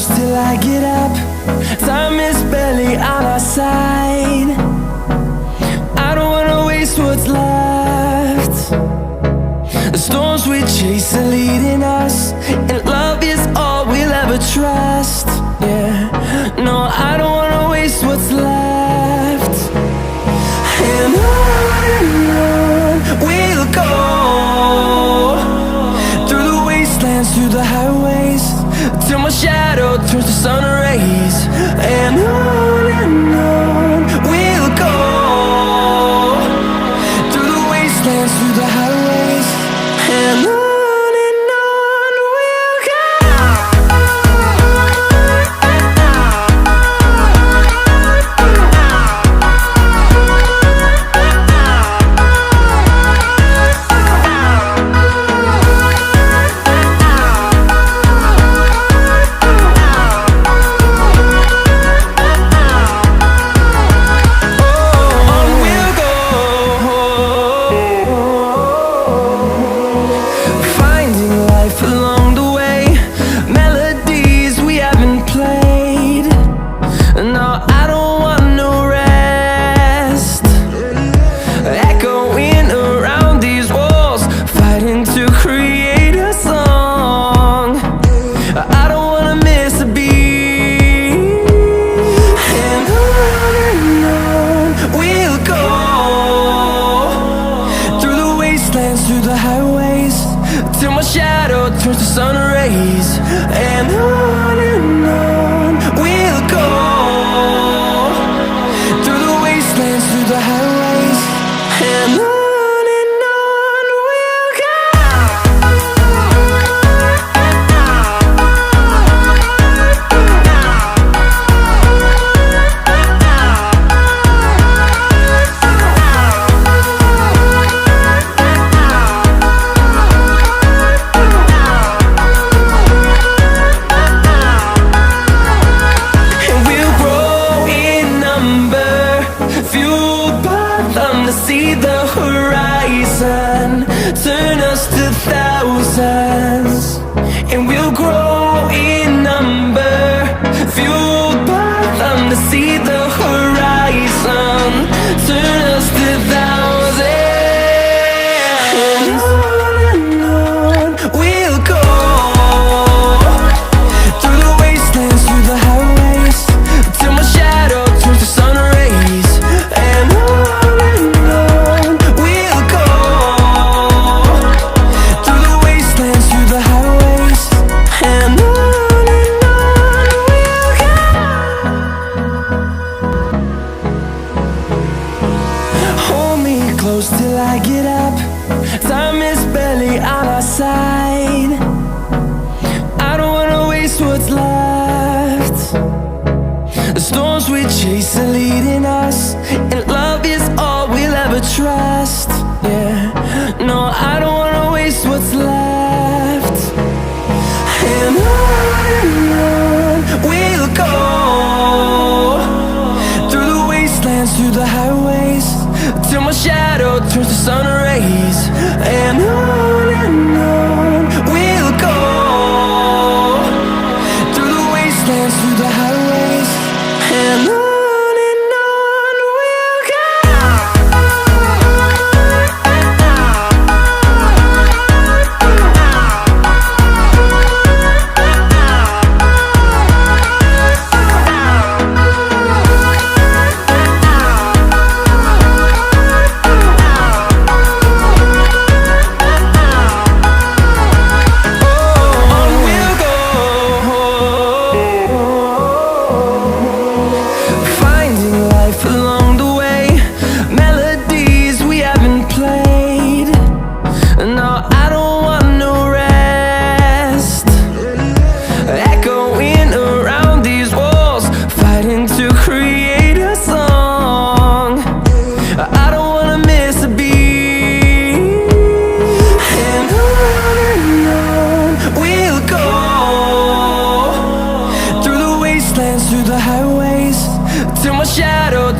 close till I get up. Time is barely on our side. I don't wanna waste what's left. The storms we chase are leading us, and love is all we'll ever trust. Yeah, no, I don't wanna waste what's left. And on we'll go, through the wastelands, through the highways, till my shadow turns to sun rays. And on we'll go, through the wastelands, through the highways, and on we'll go. Through the highways, till my shadow turns to sun rays. And on we'll go, through the wastelands, through the highways, and on we'll go. See the horizon turn us to thousands, and we'll grow in number, fueled by them. To see the horizon turn us to thousands, and on we'll go, through the wastelands, through the highways, till my shadow turns to sun rays. And close till I get up. Time is barely on our side. I don't wanna waste what's left. The storms we chase are leading us, and love is all we'll ever trust. Yeah, no, I don't wanna waste what's left. And on we'll go, through the wastelands, through the highways, till my shadow turns to sun rays. And on we'll go, through the wastelands, through the highways, and on we'll go.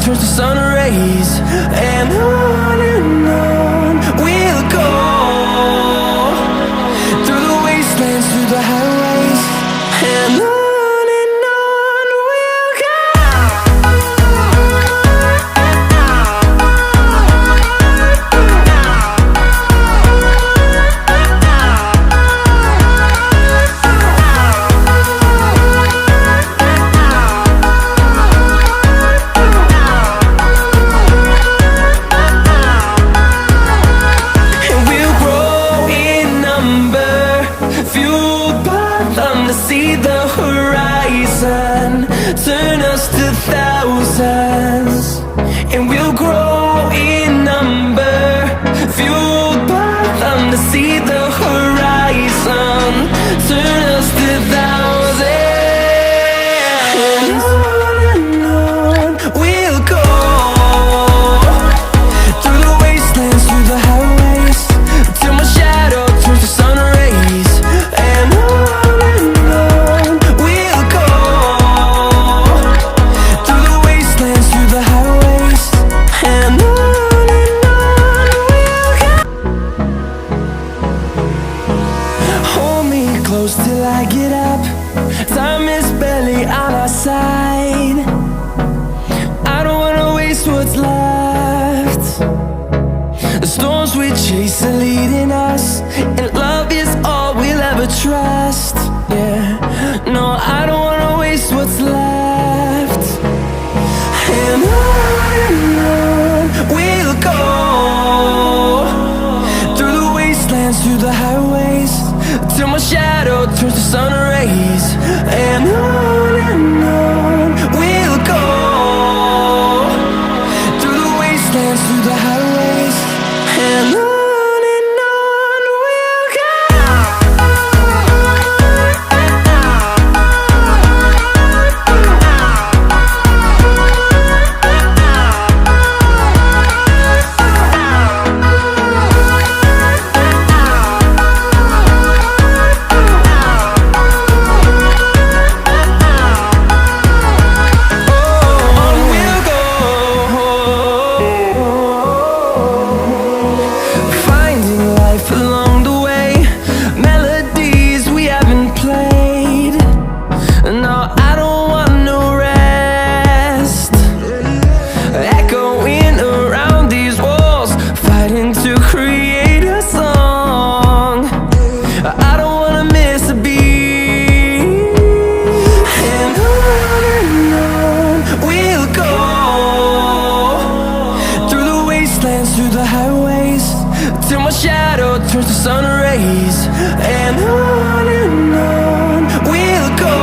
Turns to sun rays. And on we'll go, through the wastelands, through the highways, and on turn us to thousands, and we'll grow in number, fueled by them to see the horizon, turn us to thousands. And on we'll go, through the wastelands, through the highways, till my shadow turns to sun rays. And on we'll go, through the wastelands, through the highways. And on we'll go. Hold me close till I get up, time is barely on our side. I don't wanna waste what's left. The storms we chase are leading us, and love is all we'll ever trust. Yeah, no, I don't wanna waste what's left. And on we'll go, through the wastelands, through the highways, till my shadow turns to sun rays. And on we'll go, through the wastelands, through the highways. And on we'll go. Finding life along the way, melodies we haven't played. No, I don't want no rest, echoing around these walls, fighting to create a song. I don't wanna miss a beat. And on we'll go, through the wastelands, through the highways, till my shadow turns to sun rays. And on we'll go,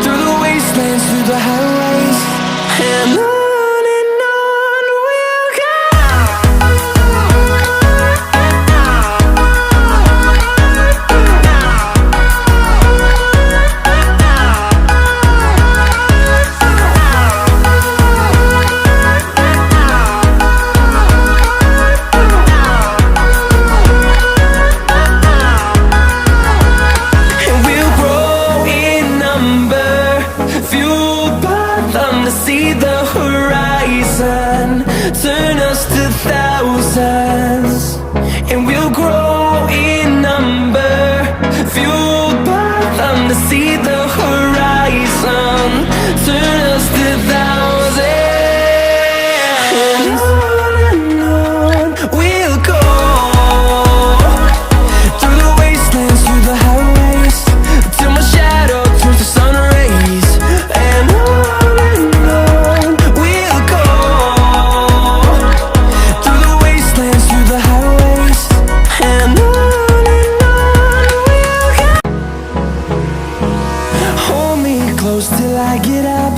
through the wastelands, through the highways. And on we'll go. And we'll grow in number, fueled by them to see the horizon, turn us to thousands. And we'll grow in number, fueled by them to see the horizon, turn us to thousands. And on we'll go, through the wastelands, through the highways, till my shadow turns to sun rays. And on we'll go, through the wastelands, through the highways. And on we'll go. Hold me close till I get up,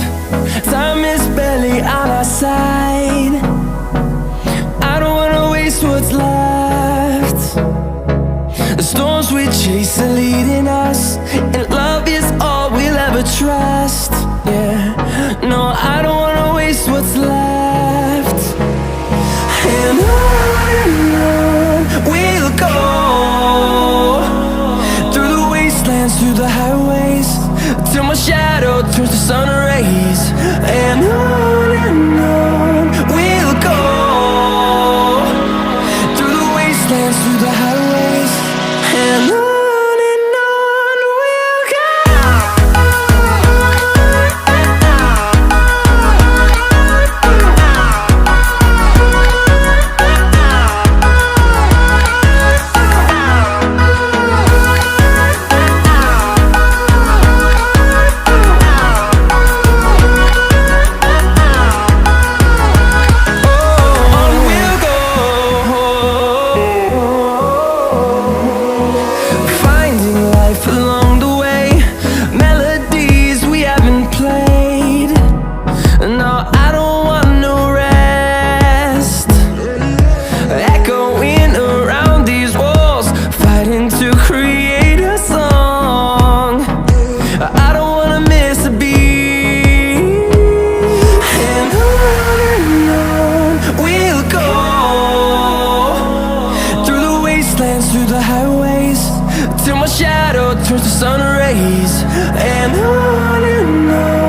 time is barely on our side. I don't wanna waste what's left. The storms we chase are leading us, and love is all we'll ever trust. Yeah, no, I don't wanna waste what's left. And on we'll go, through the wastelands, through the highways, till my shadow turns to sun rays. And on we'll go, through the wastelands, through the highways. And on we'll go. shadow turns to sun rays. And on